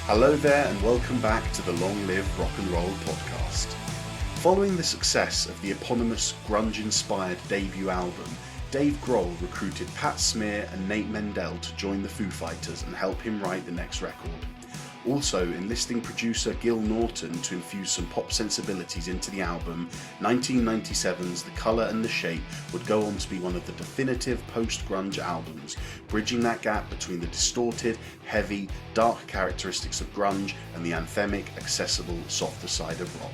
Hello there and welcome back to the Long Live Rock and Roll podcast. Following the success of the eponymous grunge-inspired debut album, Dave Grohl recruited Pat Smear and Nate Mendel to join the Foo Fighters and help him write the next record. Also enlisting producer Gil Norton to infuse some pop sensibilities into the album, 1997's The Colour and the Shape would go on to be one of the definitive post-grunge albums, bridging that gap between the distorted, heavy, dark characteristics of grunge and the anthemic, accessible, softer side of rock.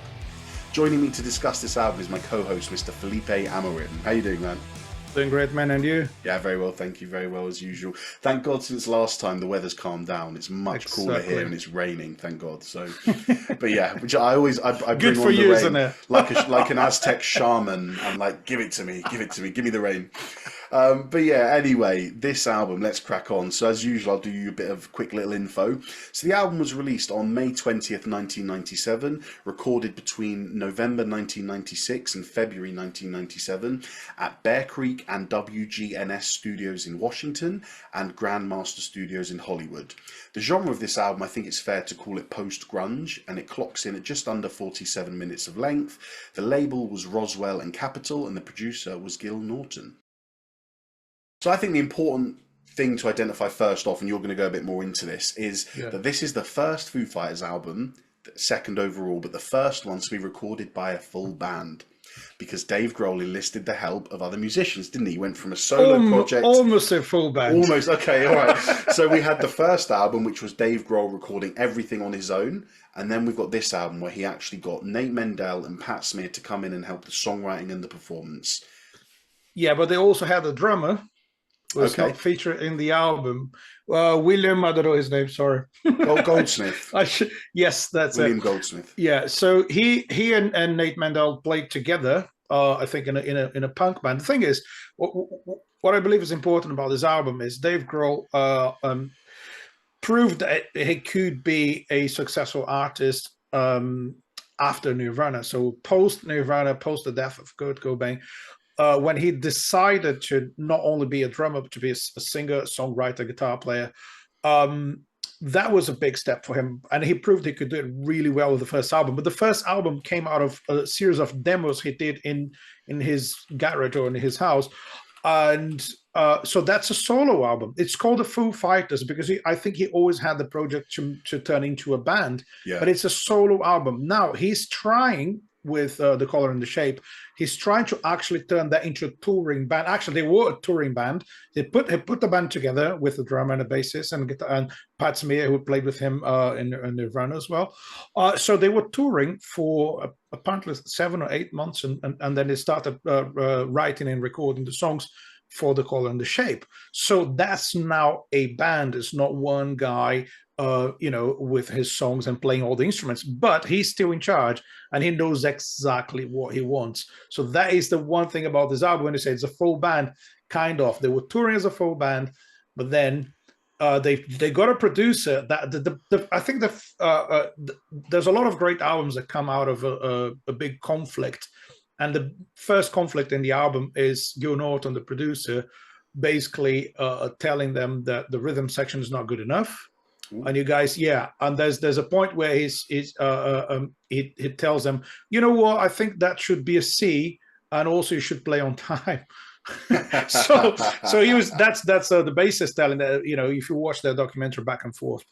Joining me to discuss this album is my co-host, Mr. Felipe Amorim. How you doing, man? Doing great, man, and you? Yeah, very well, thank you, very well as usual. Thank God since last time the weather's calmed down. It's much cooler here and it's raining, thank God. So, but yeah, which I bring good for on you, the rain isn't it? like an Aztec shaman. I'm like, give it to me, give me the rain. But yeah, anyway, this album, let's crack on. So as usual, I'll do you a bit of quick little info. So the album was released on May 20th, 1997, recorded between November 1996 and February 1997 at Bear Creek and WGNS Studios in Washington and Grandmaster Studios in Hollywood. The genre of this album, I think it's fair to call it post-grunge, and it clocks in at just under 47 minutes of length. The label was Roswell and Capitol, and the producer was Gil Norton. So I think the important thing to identify first off, and you're going to go a bit more into this, is that this is the first Foo Fighters album, second overall, but the first one to be recorded by a full band. Because Dave Grohl enlisted the help of other musicians, didn't he? He went from a solo project... Almost a full band. Almost, okay, all right. So we had the first album, which was Dave Grohl recording everything on his own. And then we've got this album where he actually got Nate Mendel and Pat Smear to come in and help the songwriting and the performance. Yeah, but they also had a drummer who was not featured in the album. William, I don't know his name, sorry. Goldsmith. Yes, that's William Goldsmith. Yeah, so he and Nate Mendel played together, I think, in a punk band. The thing is, what I believe is important about this album is Dave Grohl proved that he could be a successful artist after Nirvana. So post-Nirvana, post the death of Kurt Cobain, when he decided to not only be a drummer, but to be a singer, songwriter, guitar player, that was a big step for him. And he proved he could do it really well with the first album. But the first album came out of a series of demos he did in his garage or in his house. And so that's a solo album. It's called the Foo Fighters because I think he always had the project to turn into a band. Yeah. But it's a solo album. Now he's trying with The Color and the Shape, he's trying to actually turn that into a touring band. Actually, they were a touring band. He put the band together with a drummer and a bassist and guitar, and Pat Smear, who played with him in Nirvana as well. So they were touring for apparently 7 or 8 months, and then they started writing and recording the songs for The Color and the Shape. So that's now a band. It's not one guy with his songs and playing all the instruments, but he's still in charge and he knows exactly what he wants. So that is the one thing about this album. When they say it's a full band, kind of. They were touring as a full band, but then they got a producer. That I think there's a lot of great albums that come out of a big conflict, and the first conflict in the album is Gil Norton, the producer, basically telling them that the rhythm section is not good enough. And you guys, and there's a point where he tells them, you know what, I think that should be a C, and also you should play on time. so he was that's the bassist telling that, if you watch their documentary Back and Forth,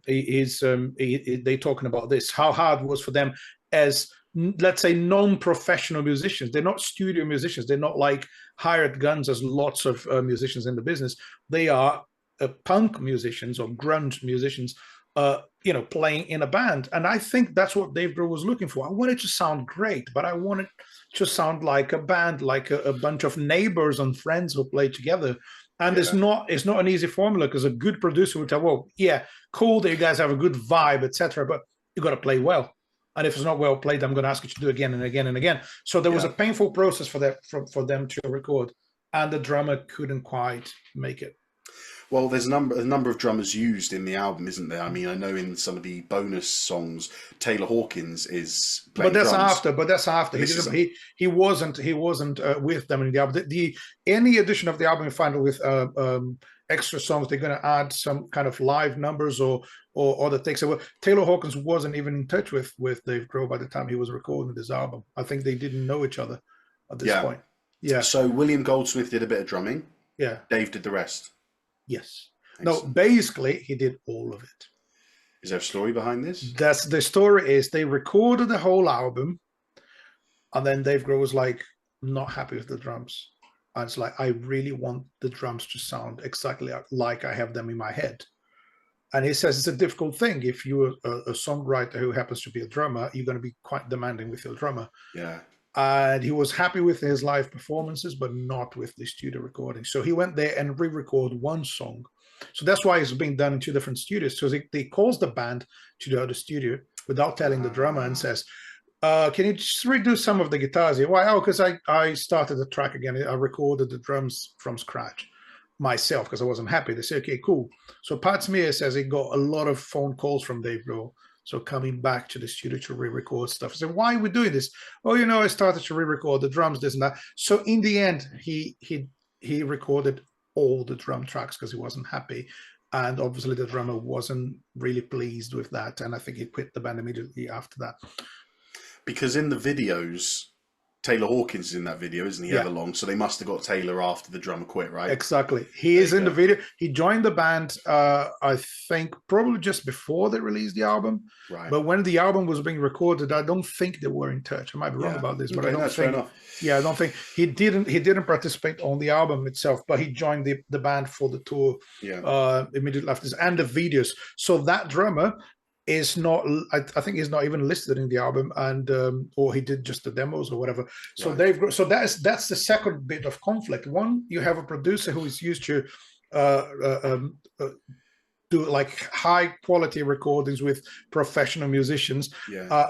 they talking about this, how hard it was for them as, let's say, non-professional musicians. They're not studio musicians. They're not like hired guns as lots of musicians in the business. They are punk musicians or grunge musicians, playing in a band. And I think that's what Dave Grohl was looking for. I wanted to sound great, but I wanted to sound like a band, like a bunch of neighbors and friends who play together. And it's not an easy formula, because a good producer would tell, well, yeah, cool that you guys have a good vibe, etc., but you got to play well. And if it's not well played, I'm going to ask you to do it again and again and again. So there was a painful process for them to record, and the drummer couldn't quite make it. Well, there's a number of drummers used in the album, isn't there? I mean, I know in some of the bonus songs, Taylor Hawkins is playing drums. But that's after. He wasn't with them in the album. Any edition of the album you find with extra songs. They're going to add some kind of live numbers or other takes. So Taylor Hawkins wasn't even in touch with Dave Grohl by the time he was recording this album. I think they didn't know each other at this Yeah. point. Yeah. So William Goldsmith did a bit of drumming. Yeah. Dave did the rest. Yes. Excellent. No, basically he did all of it. Is there a story behind this? That's the story. Is they recorded the whole album, and then Dave Grohl was like not happy with the drums, and it's like, I really want the drums to sound exactly like I have them in my head. And he says it's a difficult thing. If you're a songwriter who happens to be a drummer, you're going to be quite demanding with your drummer. Yeah. And he was happy with his live performances, but not with the studio recording. So he went there and re-recorded one song. So that's why it's being done in two different studios. So he calls the band to the other studio without telling the drummer and says, can you just redo some of the guitars here? Why? Oh, because I started the track again. I recorded the drums from scratch myself because I wasn't happy. They say, okay, cool. So Pat Smear says he got a lot of phone calls from Dave Grohl. So coming back to the studio to re-record stuff. So why are we doing this? Oh, I started to re-record the drums, this and that. So in the end, he recorded all the drum tracks because he wasn't happy. And obviously the drummer wasn't really pleased with that. And I think he quit the band immediately after that. Because in the videos, Taylor Hawkins is in that video, isn't he? Everlong. So they must have got Taylor after the drummer quit, right? Exactly. He is in the video. He joined the band, I think, probably just before they released the album. Right. But when the album was being recorded, I don't think they were in touch. I might be wrong about this, but I don't think. Yeah, I don't think he didn't participate on the album itself, but he joined the band for the tour immediately after this and the videos. So that drummer is not, I think he's not even listed in the album, and or he did just the demos or whatever. So so that's the second bit of conflict. One, you have a producer who is used to do like high quality recordings with professional musicians,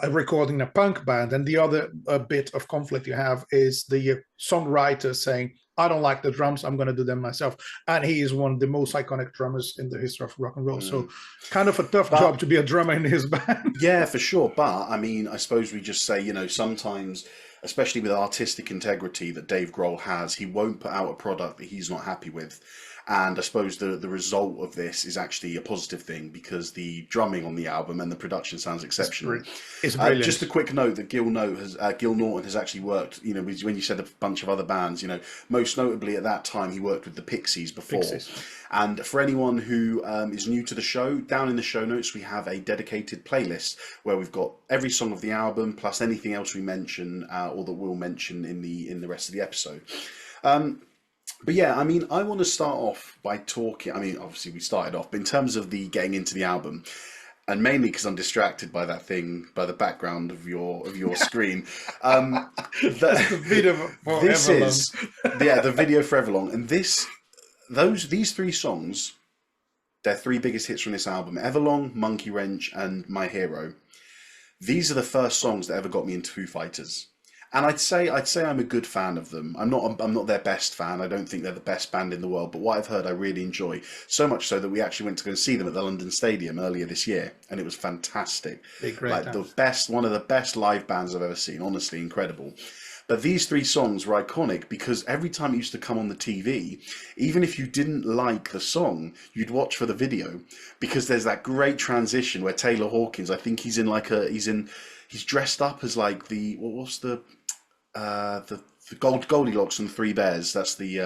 recording a punk band, and the other bit of conflict you have is the songwriter saying, I don't like the drums, I'm going to do them myself. And he is one of the most iconic drummers in the history of rock and roll. So kind of a tough job to be a drummer in his band. Yeah, for sure. But I mean, I suppose we just say, sometimes, especially with artistic integrity that Dave Grohl has, he won't put out a product that he's not happy with. And I suppose the result of this is actually a positive thing, because the drumming on the album and the production sounds exceptional. It's brilliant. Just a quick note that Gil Norton has actually worked, when you said a bunch of other bands, most notably at that time he worked with the Pixies before. And for anyone who is new to the show, down in the show notes we have a dedicated playlist where we've got every song of the album plus anything else we mention or that we'll mention in the rest of the episode. But yeah, I mean, I want to start off by talking. I mean, obviously we started off, but in terms of the getting into the album, and mainly because I'm distracted by that thing, by the background of your screen. That's the video for this Everlong. Is the video for Everlong, and these three songs, they're three biggest hits from this album: Everlong, Monkey Wrench, and My Hero. These are the first songs that ever got me into Foo Fighters. And I'd say I'm a good fan of them. I'm not their best fan. I don't think they're the best band in the world. But what I've heard, I really enjoy. So much so that we actually went to go and see them at the London Stadium earlier this year, and it was fantastic. One of the best live bands I've ever seen. Honestly, incredible. But these three songs were iconic because every time it used to come on the TV, even if you didn't like the song, you'd watch for the video, because there's that great transition where Taylor Hawkins, I think he's dressed up as like the Goldilocks and the Three Bears. That's the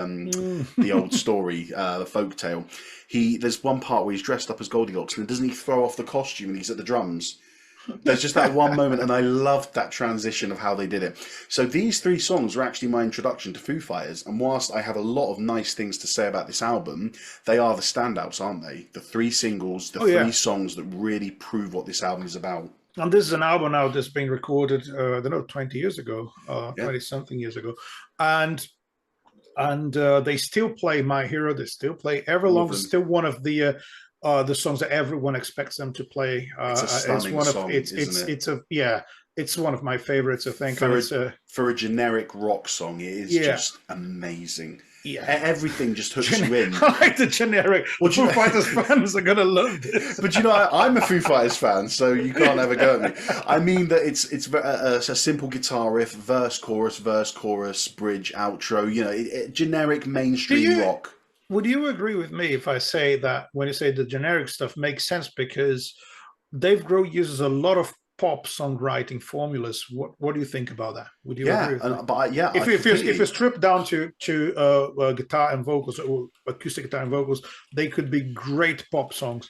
old story, the folk tale. There's one part where he's dressed up as Goldilocks, and doesn't he throw off the costume and he's at the drums? There's just that one moment, and I loved that transition of how they did it. So these three songs were actually my introduction to Foo Fighters, and whilst I have a lot of nice things to say about this album, they are the standouts, aren't they? The three singles, three songs that really prove what this album is about. And this is an album now that's been recorded, I don't know, 20 years ago, 20-something years ago. And they still play My Hero, they still play Everlong, is still one of the songs that everyone expects them to play. It's a stunning song, isn't it? It's one of my favorites, I think. For a generic rock song, it is just amazing. Yeah, everything just hooks you in. I like the generic. Well, Foo Fighters fans are gonna love this. But I'm a Foo Fighters fan, so you can't ever go at me. I mean that it's a simple guitar riff, verse, chorus, bridge, outro. Generic mainstream rock. would you agree with me if I say that when you say the generic stuff makes sense because Dave Grohl uses a lot of pop songwriting formulas? What do you think about that? Would you agree Yeah, with me? I If you completely. strip down to guitar and vocals or acoustic guitar and vocals, they could be great pop songs.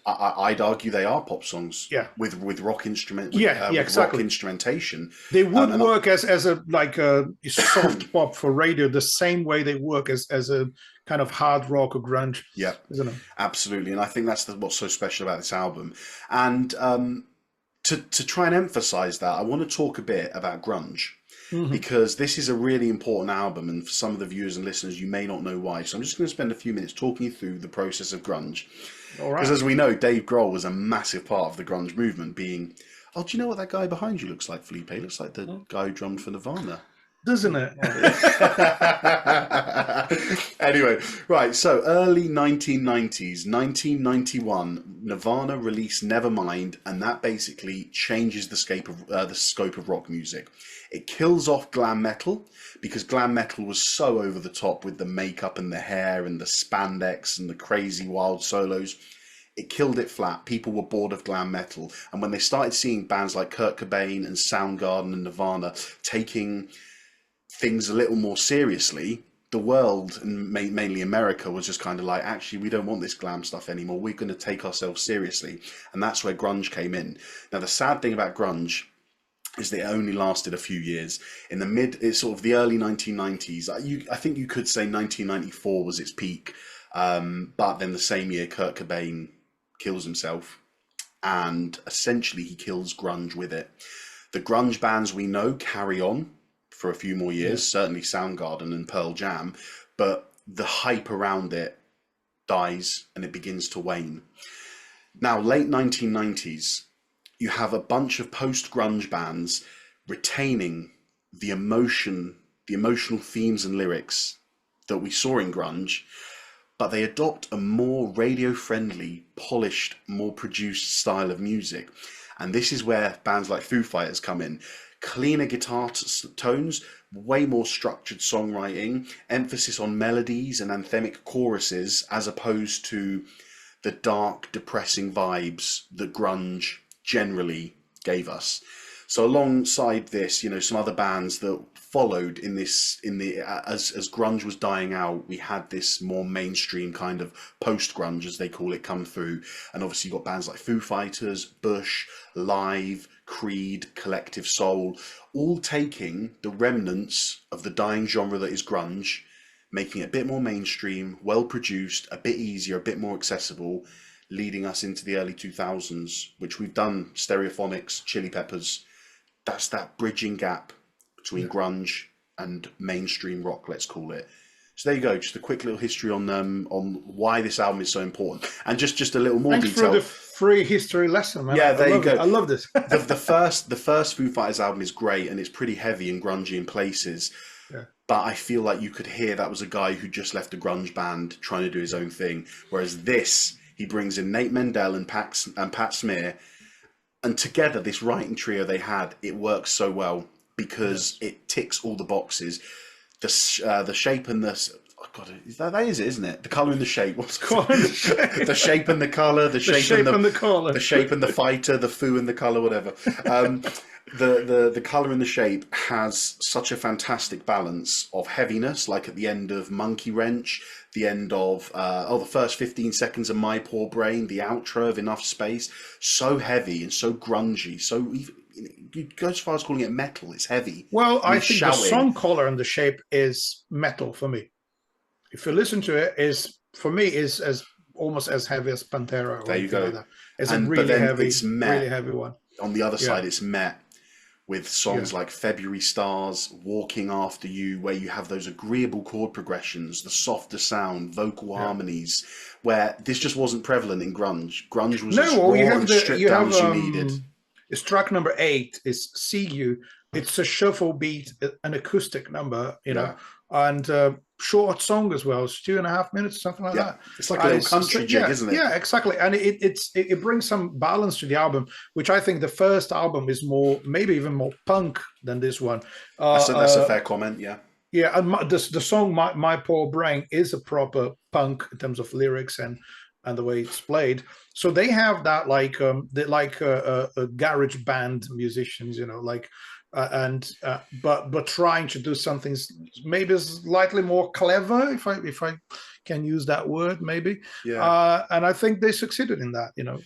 I'd argue they are pop songs Yeah, with rock yeah, with rock exactly. instrumentation, They would and work as a like a soft pop for radio the same way they work as a kind of hard rock or grunge, yeah, isn't it? absolutely. And I think that's what's so special about this album. And to try and emphasize that, I want to talk a bit about grunge Hmm. because this is a really important album, and for some of the viewers and listeners, you may not know why. So I'm just going to spend a few minutes talking you through the process of grunge. All Because right. as we know, Dave Grohl was a massive part of the grunge movement, being, oh, do you know what that guy behind you looks like, Felipe? He looks like the guy who drummed for Nirvana. Doesn't it? Anyway, right, so early 1990s, 1991, Nirvana released Nevermind, and that basically changes the scope of rock music. It kills off glam metal because glam metal was so over the top with the makeup and the hair and the spandex and the crazy wild solos. It killed it flat. People were bored of glam metal, and when they started seeing bands like Kurt Cobain and Soundgarden and Nirvana taking things a little more seriously, the world, and mainly America, was just kind of like, actually, we don't want this glam stuff anymore. We're going to take ourselves seriously. And that's where grunge came in. Now, the sad thing about grunge is that it only lasted a few years. In the it's sort of the early 1990s. I think you could say 1994 was its peak. But then the same year, Kurt Cobain kills himself. And essentially, he kills grunge with it. The grunge bands we know carry on for a few more Yeah. years, certainly Soundgarden and Pearl Jam, but the hype around it dies and it begins to wane. Now, late 1990s, you have a bunch of post-grunge bands retaining the emotion, the emotional themes and lyrics that we saw in grunge, but they adopt a more radio-friendly, polished, more produced style of music. And this is where bands like Foo Fighters come in. Cleaner guitar tones, way more structured songwriting, emphasis on melodies and anthemic choruses as opposed to the dark, depressing vibes that grunge generally gave us. So alongside this, some other bands that followed in the as grunge was dying out, we had this more mainstream kind of post grunge, as they call it, come through. And obviously you've got bands like Foo Fighters, Bush, Live, Creed, Collective Soul, all taking the remnants of the dying genre that is grunge, making it a bit more mainstream, well produced, a bit easier, a bit more accessible, leading us into the early 2000s, which we've done Stereophonics, Chili Peppers. That's that bridging gap between Yeah. grunge and mainstream rock, let's call it. So there you go, just a quick little history on why this album is so important, and just a little more Thanks for the detail. free history lesson, man. Yeah, I there you love it. go. I love this. The first Foo Fighters album is great, and it's pretty heavy and grungy in places. Yeah. But I feel like you could hear that was a guy who just left a grunge band trying to do his own thing. Whereas this, he brings in Nate Mendel and Pat Smear, and together, this writing trio they had, it works so well because Yes. it ticks all the boxes. The shape and the oh God, that is it, isn't it? The color and the shape. What's it called? The shape and the color, The shape and the color. the shape and the fighter, the foo and the color, whatever. The color and the shape has such a fantastic balance of heaviness, like at the end of Monkey Wrench, the end of the first 15 seconds of My Poor Brain, the outro of Enough Space, so heavy and so grungy, so you go as far as calling it metal. It's heavy. Well, And I he's think the shouting. song color and the shape is metal for me. If you listen to it, is for me is as almost as heavy as Pantera or There you anything like go. that. It's a But then it's really met heavy one. on the other Yeah, side. It's met with yeah, songs like February Stars, Walking After You, where you have those agreeable chord progressions, the softer sound, vocal yeah. harmonies, where this just wasn't prevalent in grunge. Grunge was as No, well, raw and stripped you down have as you needed. it's track number 8 is See You. It's a shuffle beat, an acoustic number, Yeah, and short song as well. It's 2.5 minutes, something like yeah. that. It's like a And little country jig, yeah, isn't it? yeah, exactly. And it brings some balance to the album, which I think the first album is more, maybe even more punk than this one. That's a fair comment. Yeah, Yeah, and the song My Poor Brain is a proper punk in terms of lyrics and the way it's played. So they have that like they like a garage band musicians, you know, like but trying to do something maybe slightly more clever, if I can use that word, maybe. Yeah. And I think they succeeded in that, you know.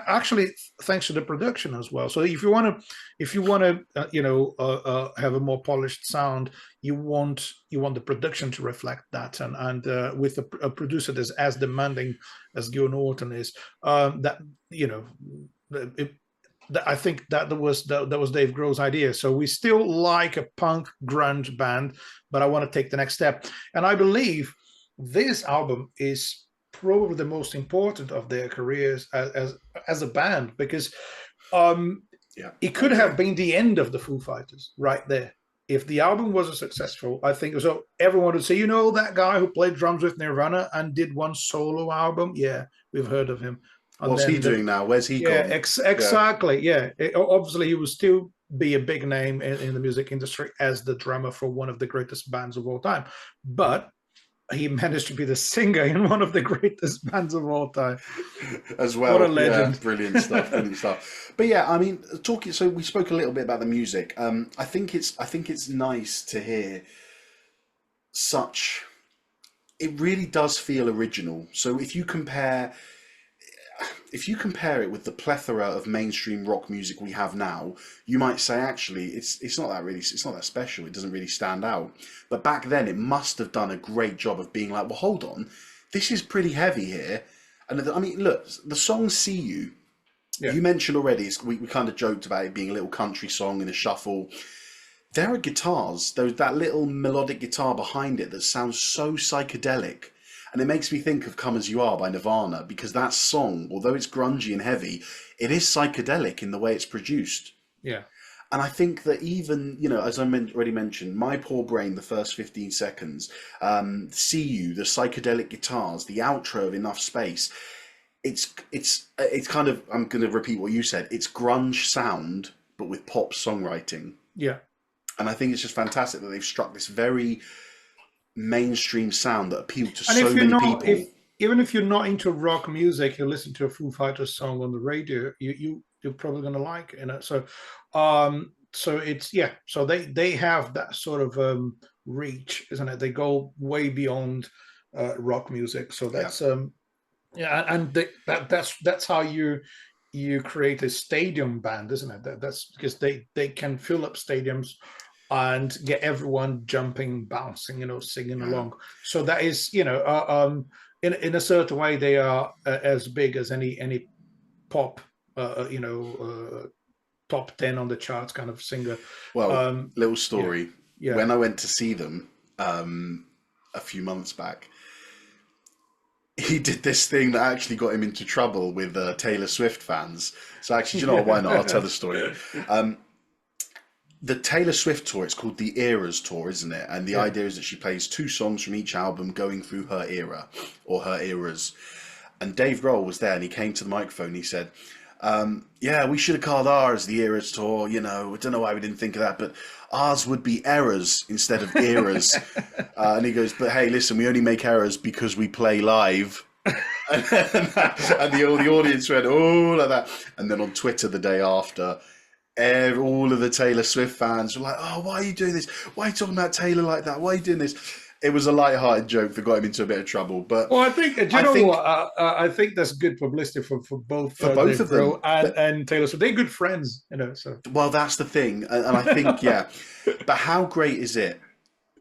Actually, thanks to the production as well. So if you want to have a more polished sound, you want the production to reflect that, and with a producer that's as demanding as Gil Norton is, that you know, it, I think that was Dave Grohl's idea. So we still like a punk grunge band, but I want to take the next step, and I believe this album is probably the most important of their careers as a band, because um, Yeah. it could have been the end of the Foo Fighters right there. If the album wasn't successful, I think so. Everyone would say, you know, that guy who played drums with Nirvana and did one solo album. Yeah, we've heard of him. And What's he doing now? Where's he gone? Yeah. exactly. Yeah, obviously he will still be a big name in the music industry as the drummer for one of the greatest bands of all time. But he managed to be the singer in one of the greatest bands of all time. As well. What a legend. Yeah, brilliant stuff, brilliant stuff. But yeah, I mean, talking, so we spoke a little bit about the music. I think it's nice to hear such, it really does feel original. So if you compare it with the plethora of mainstream rock music we have now, you might say actually it's not that really, it's not that special. It doesn't really stand out. But back then, it must have done a great job of being like, well, hold on, this is pretty heavy here. And I mean, look, the song "See You." Yeah. You mentioned already. We kind of joked about it being a little country song in a shuffle. There are guitars, there's that little melodic guitar behind it that sounds so psychedelic. And it makes me think of Come As You Are by Nirvana, because that song, although it's grungy and heavy, it is psychedelic in the way it's produced. Yeah. And I think that even, you know, as I already mentioned, My Poor Brain, the first 15 seconds, See You, the psychedelic guitars, the outro of Enough Space, it's kind of, I'm going to repeat what you said, it's grunge sound, but with pop songwriting. Yeah. And I think it's just fantastic that they've struck this very mainstream sound that appealed to And so if you're many not, people. if even if you're not into rock music, you listen to a Foo Fighters song on the radio, you're probably gonna like it, you know. So it's yeah. So they have that sort of reach, isn't it? They go way beyond rock music. So Yeah, that's yeah, and that's how you create a stadium band, isn't it? That's because they can fill up stadiums and get everyone jumping, bouncing, you know, singing yeah. along. So that is, you know, in a certain way, they are as big as any pop, top 10 on the charts kind of singer. Well, little Yeah, story. yeah, When I went to see them a few months back, he did this thing that actually got him into trouble with Taylor Swift fans. So actually, do you know what? Why not? I'll tell the story. The Taylor Swift tour, it's called the Eras Tour, isn't it? And the yeah, idea is that she plays 2 songs from each album going through her era or her eras. And Dave Grohl was there and he came to the microphone and he said, yeah, we should have called ours the Eras Tour. You know, I don't know why we didn't think of that, but ours would be errors instead of eras. And he goes, but hey, listen, we only make errors because we play live. And the audience went, oh, like that. And then on Twitter the day after, all of the Taylor Swift fans were like, oh, why are you doing this? Why are you talking about Taylor like that? Why are you doing this? It was a light-hearted joke that got him into a bit of trouble. But well, I think, do you know what? I think that's good publicity for both both Dave of them. Grohl and Taylor Swift. They're good friends, you know. So Well, that's the thing, and I think yeah. But how great is it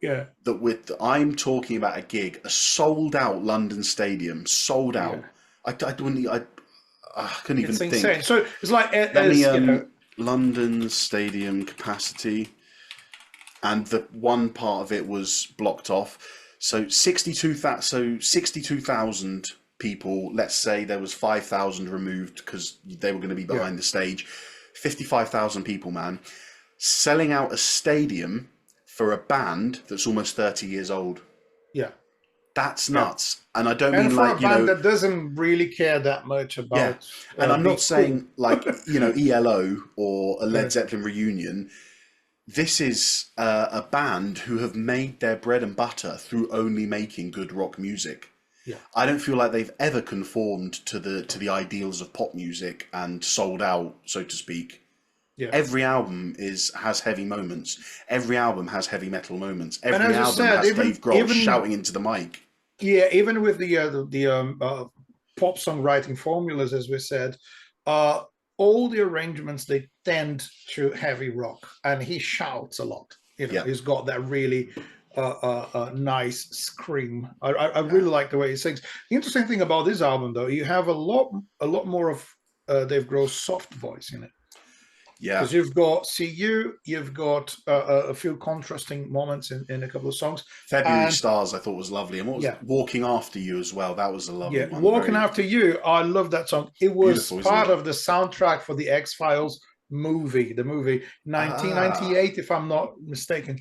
yeah, that I'm talking about a gig, a sold-out London stadium, sold out. yeah, I couldn't even it's think. insane. So it's like Let me you know, London stadium capacity, and the one part of it was blocked off. So 62,000 people. Let's say there was 5,000 removed because they were going to be behind the stage. 55,000 people, man, selling out a stadium for a band that's almost 30 years old. yeah. That's nuts. And I don't And mean for like, a band that doesn't really care that much yeah. about, And I'm not being saying cool. like, ELO or a Led Yeah. Zeppelin reunion. this is a band who have made their bread and butter through only making good rock music. Yeah. I don't feel like they've ever conformed to the ideals of pop music and sold out, so to speak. Yeah. Every album has heavy moments. Every album has heavy metal moments. And Every as you album said, has Dave Grohl shouting into the mic. yeah, even with the pop songwriting formulas, as we said, uh, all the arrangements they tend to heavy rock, and he shouts a lot. You know, Yeah. he's got that really nice scream. I really like the way he sings. The interesting thing about this album, though, you have a lot more of Dave Grohl's soft voice in it. Yeah. Because you've got "See You," you've got a few contrasting moments in a couple of songs. February And Stars I thought was lovely. And what was Walking After You as well? That was a lovely one. Walking After You, I love that song. It was part of the soundtrack for the X-Files movie, the movie 1998, if I'm not mistaken.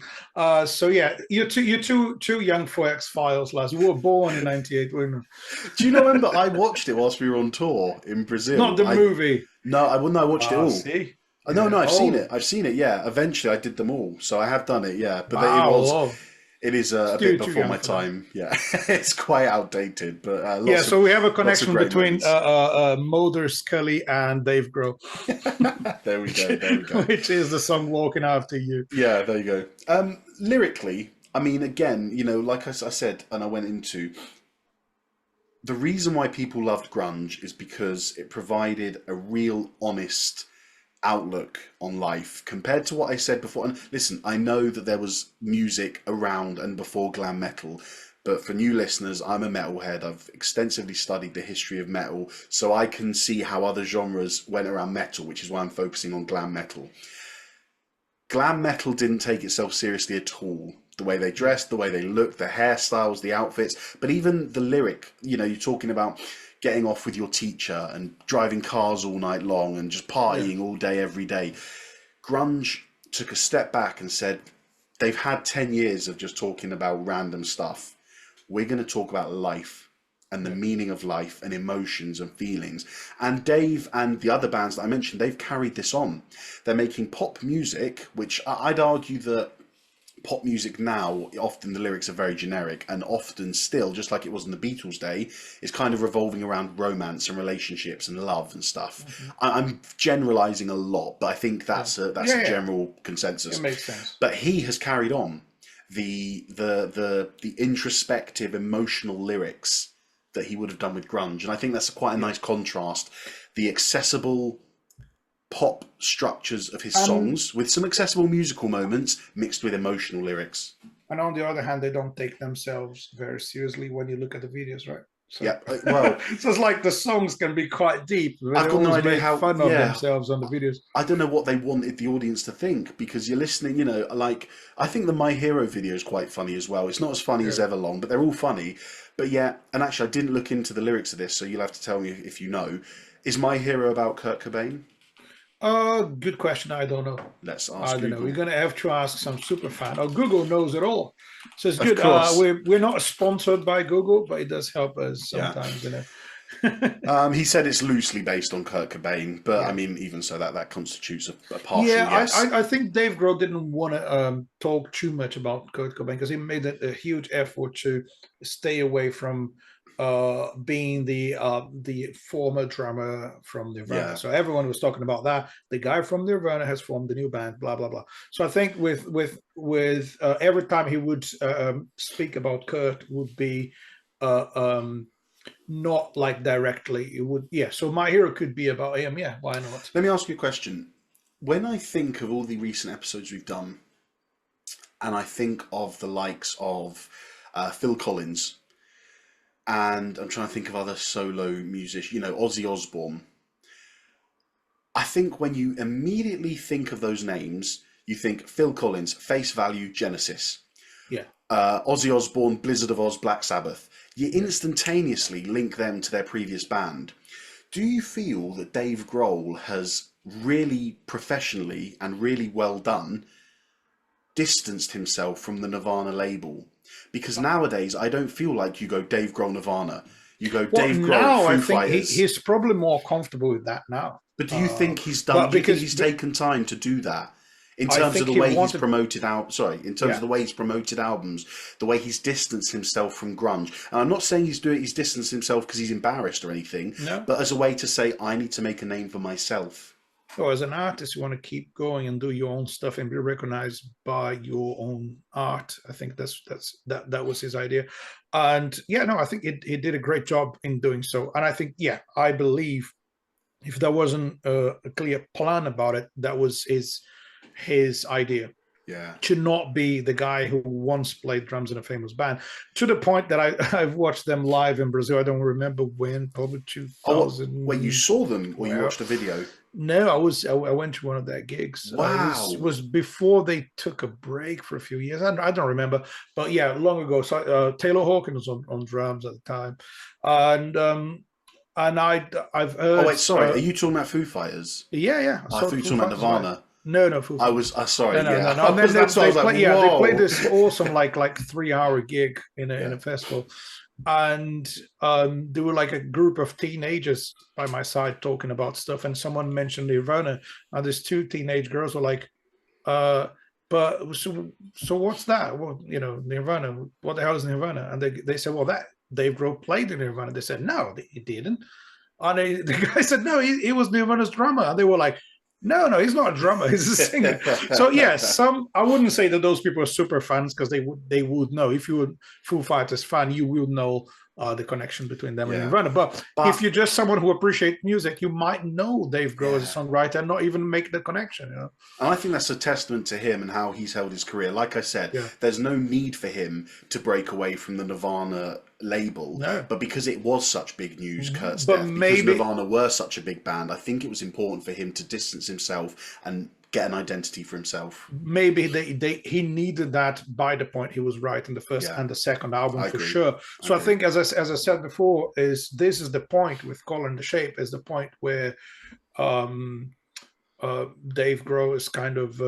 So yeah, you're too young for X-Files, lads. You were born in 98, weren't you? Do you remember I watched it whilst we were on tour in Brazil? Not the movie. No, I wouldn't. I watched it all. See? No, I've seen it. I've seen it. Yeah, eventually I did them all, so I have done it. Yeah, but it is a bit before my time. Yeah, it's quite outdated, but so we have a connection between Mulder, Scully, and Dave Grohl. There we go. Which is the song "Walking After You." Yeah, there you go. Lyrically, I mean, again, you know, like I said, and I went into. The reason why people loved grunge is because it provided a real honest outlook on life compared to what I said before. And listen, I know that there was music around and before glam metal, but for new listeners, I'm a metalhead. I've extensively studied the history of metal, so I can see how other genres went around metal, which is why I'm focusing on glam metal. Glam metal didn't take itself seriously at all. The way they dressed, the way they looked, the hairstyles, the outfits, but even the lyric, you know, you're talking about getting off with your teacher and driving cars all night long and just partying all day, every day. Grunge took a step back and said, they've had 10 years of just talking about random stuff. We're going to talk about life and the meaning of life and emotions and feelings. And Dave and the other bands that I mentioned, they've carried this on. They're making pop music, which I'd argue that pop music now, often the lyrics are very generic, and often still, just like it was in the Beatles' day, is kind of revolving around romance and relationships and love and stuff. Mm-hmm. I'm generalizing a lot, but I think that's a general consensus. It makes sense. But he has carried on the introspective, emotional lyrics that he would have done with grunge, and I think that's quite a nice contrast. The accessible pop structures of his songs with some accessible musical moments mixed with emotional lyrics. And on the other hand, they don't take themselves very seriously when you look at the videos, right? So, yeah, well, so it's like the songs can be quite deep. I've got no idea how fun of themselves on the videos. I don't know what they wanted the audience to think, because you're listening, you know, like I think the My Hero video is quite funny as well. It's not as funny as Everlong, but they're all funny. But yeah, and actually I didn't look into the lyrics of this, so you'll have to tell me if you know. Is My Hero about Kurt Cobain? Good question. I don't know. Let's ask. I don't Google. know. We're going to have to ask some super fan. Oh, Google knows it all. So it's Of good. course. We're not sponsored by Google, but it does help us sometimes, you know. He said it's loosely based on Kurt Cobain, but I mean, even so, that constitutes a partial yes. I think Dave Grohl didn't want to talk too much about Kurt Cobain because he made a huge effort to stay away from being the former drummer from Nirvana. Yeah. So everyone was talking about that. The guy from Nirvana has formed a new band, blah, blah, blah. So I think with every time he would speak about Kurt would be not like directly. It would, so My Hero could be about him. Yeah, why not? Let me ask you a question. When I think of all the recent episodes we've done, and I think of the likes of Phil Collins, and I'm trying to think of other solo musicians, you know, Ozzy Osbourne. I think when you immediately think of those names, you think Phil Collins, Face Value, Genesis. Yeah. Ozzy Osbourne, Blizzard of Oz, Black Sabbath. You instantaneously link them to their previous band. Do you feel that Dave Grohl has really professionally and really well done distanced himself from the Nirvana label? Because nowadays, I don't feel like you go Dave Grohl Nirvana. You go Dave Grohl Foo Fighters. He's probably more comfortable with that now. But do you think he's done? Do you think he's taken time to do that In I terms of think the he way he's wanted, promoted in terms of the way he's promoted albums, the way he's distanced himself from grunge. And I'm not saying he's distanced himself because he's embarrassed or anything, no. but as a way to say, I need to make a name for myself. So as an artist, you want to keep going and do your own stuff and be recognized by your own art. I think that was his idea. And yeah, no, I think he did a great job in doing so. And I think, yeah, I believe if there wasn't a clear plan about it, that was his idea. Yeah. To not be the guy who once played drums in a famous band, to the point that I've watched them live in Brazil. I don't remember when, probably Oh, wait, you 2000. saw them or you Well, watched a video? no, I went to one of their gigs. Wow. Was before they took a break for a few years. I don't remember, but yeah, long ago. So Taylor Hawkins was on drums at the time, and I've Oh, heard. wait, sorry. Are you talking about Foo Fighters? Yeah. I I saw thought the you were Foo talking about Fighters live. Nirvana. No, Foo I Fighters. was sorry, No. yeah. And then That's why I was like, they played whoa. this awesome like 3 hour gig in a festival, and there were like a group of teenagers by my side talking about stuff, and someone mentioned Nirvana, and these two teenage girls were like, but so what's that? Well, Nirvana. What the hell is Nirvana? And they said, well, that Dave Grohl played in Nirvana. They said, no, he didn't. And the guy said, no, he was Nirvana's drummer. And they were like, no, he's not a drummer, he's a singer. So yeah, I wouldn't say that those people are super fans, because they would know. If you were Foo Fighters fan, you will know the connection between them and Nirvana. But if you're just someone who appreciates music, you might know Dave Grohl as a songwriter and not even make the connection. And I think that's a testament to him and how he's held his career. Like I said, there's no need for him to break away from the Nirvana label. No. But because it was such big news, Kurt's But death, maybe, because Nirvana were such a big band, I think it was important for him to distance himself and get an identity for himself. Maybe he needed that by the point he was writing the first and the second album for sure. So I think, as I said before, this is the point with Color and the Shape, is the point where Dave Grohl is kind of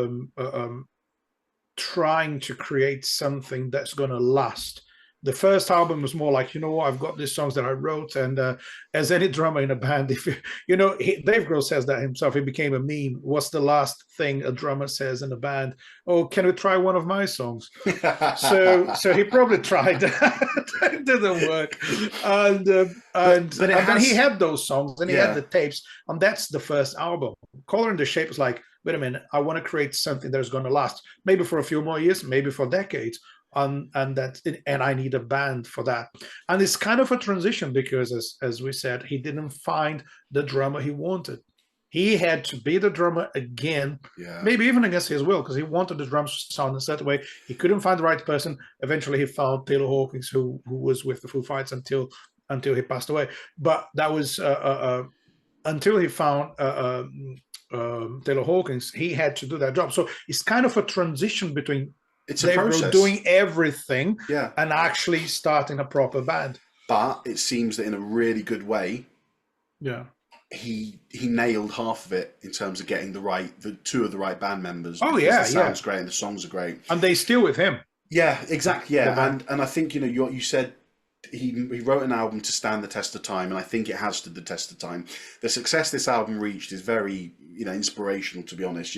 trying to create something that's going to last. The first album was more like, I've got these songs that I wrote, and as any drummer in a band, if Dave Grohl says that himself, he became a meme. What's the last thing a drummer says in a band? Oh, can we try one of my songs? so he probably tried that. It didn't work, and then he had those songs, and he had the tapes, and that's the first album. Color and the Shape is like, wait a minute, I want to create something that's going to last, maybe for a few more years, maybe for decades. And I need a band for that. And it's kind of a transition, because as we said, he didn't find the drummer he wanted. He had to be the drummer again, maybe even against his will, because he wanted the drums to sound a certain way. He couldn't find the right person. Eventually he found Taylor Hawkins, who was with the Foo Fighters until he passed away. But that was until he found Taylor Hawkins, he had to do that job. So it's kind of a transition between it's a process. Doing everything and actually starting a proper band. But it seems that in a really good way, he nailed half of it in terms of getting the two of the right band members. Oh yeah, the sound's great and the songs are great, and they still with him. Yeah, exactly. Yeah, and I think you said he wrote an album to stand the test of time, and I think it has stood the test of time. The success this album reached is very inspirational, to be honest.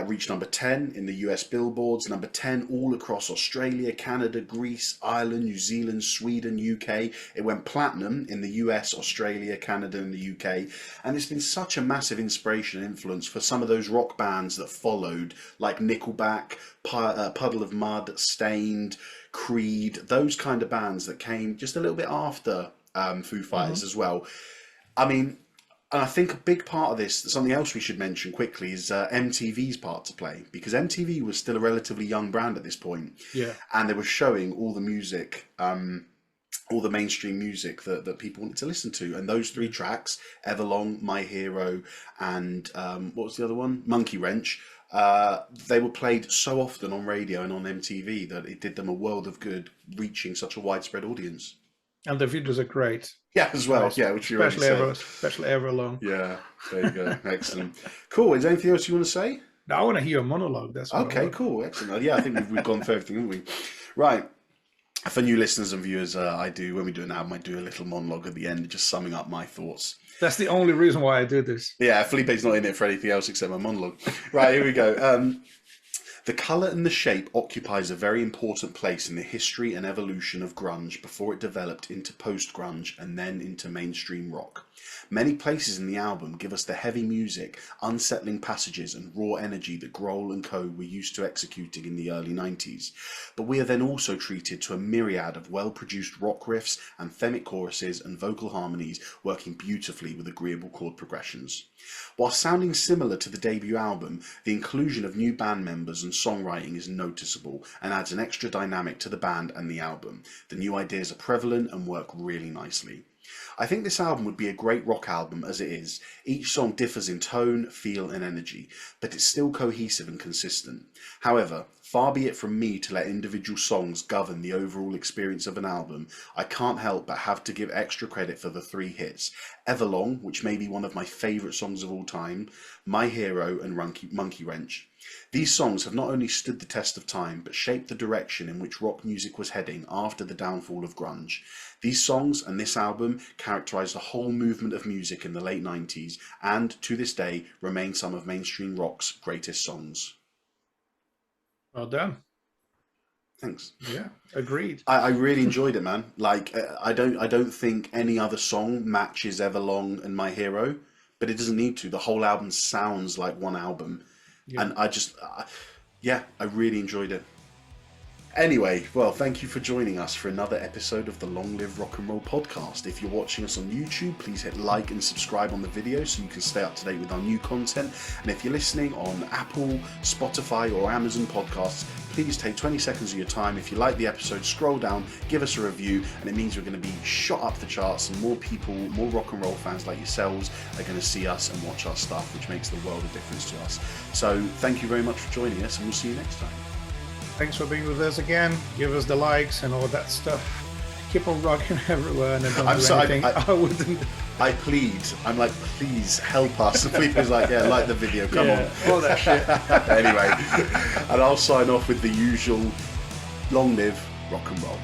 Reached number 10 in the US Billboards, number 10 all across Australia, Canada, Greece, Ireland, New Zealand, Sweden, UK. It went platinum in the US, Australia, Canada, and the UK. And it's been such a massive inspiration and influence for some of those rock bands that followed, like Nickelback, Puddle of Mud, Stained, Creed, those kind of bands that came just a little bit after Foo Fighters as well. I mean, and I think a big part of this, something else we should mention quickly, is MTV's part to play, because MTV was still a relatively young brand at this point. Yeah. And they were showing all the music, all the mainstream music that people wanted to listen to. And those three tracks, Everlong, My Hero, and what was the other one? Monkey Wrench. They were played so often on radio and on MTV that it did them a world of good, reaching such a widespread audience. And the videos are great. Yeah, as well. Yeah, which you already said. Especially Everlong. Yeah, there you go. Excellent. Cool. Is there anything else you want to say? No, I want to hear a monologue. That's okay. Cool. Excellent. Yeah, I think we've gone through everything, haven't we? Right. For new listeners and viewers, when we do an album, I do a little monologue at the end, just summing up my thoughts. That's the only reason why I do this. Yeah, Felipe's not in it for anything else except my monologue. Right, here we go. The colour and the shape occupies a very important place in the history and evolution of grunge before it developed into post-grunge and then into mainstream rock. Many places in the album give us the heavy music, unsettling passages and raw energy that Grohl and co were used to executing in the early 90s, but we are then also treated to a myriad of well-produced rock riffs, anthemic choruses and vocal harmonies working beautifully with agreeable chord progressions. While sounding similar to the debut album, the inclusion of new band members and songwriting is noticeable and adds an extra dynamic to the band and the album. The new ideas are prevalent and work really nicely. I think this album would be a great rock album as it is. Each song differs in tone, feel and energy, but it's still cohesive and consistent. However, far be it from me to let individual songs govern the overall experience of an album. I can't help but have to give extra credit for the 3 hits: Everlong, which may be one of my favourite songs of all time, My Hero and Monkey Wrench. These songs have not only stood the test of time, but shaped the direction in which rock music was heading after the downfall of grunge. These songs and this album characterise the whole movement of music in the late 90s and, to this day, remain some of mainstream rock's greatest songs. Well done. Thanks. Yeah, agreed. I really enjoyed it, man. Like, I don't think any other song matches Everlong and My Hero, but it doesn't need to. The whole album sounds like one album. Yeah. And I really enjoyed it. Anyway, well, thank you for joining us for another episode of the Long Live Rock and Roll podcast. If you're watching us on YouTube, please hit like and subscribe on the video so you can stay up to date with our new content. And if you're listening on Apple, Spotify or Amazon podcasts, please take 20 seconds of your time. If you like the episode, scroll down, give us a review, and it means we're going to be shot up the charts and more people, more rock and roll fans like yourselves are going to see us and watch our stuff, which makes the world of difference to us. So thank you very much for joining us, and we'll see you next time. Thanks for being with us again. Give us the likes and all that stuff. Keep on rocking everywhere and don't do anything. I wouldn't. I plead. I'm like, please help us. People's like, yeah, like the video. Come on. All that shit. Anyway, and I'll sign off with the usual long live rock and roll.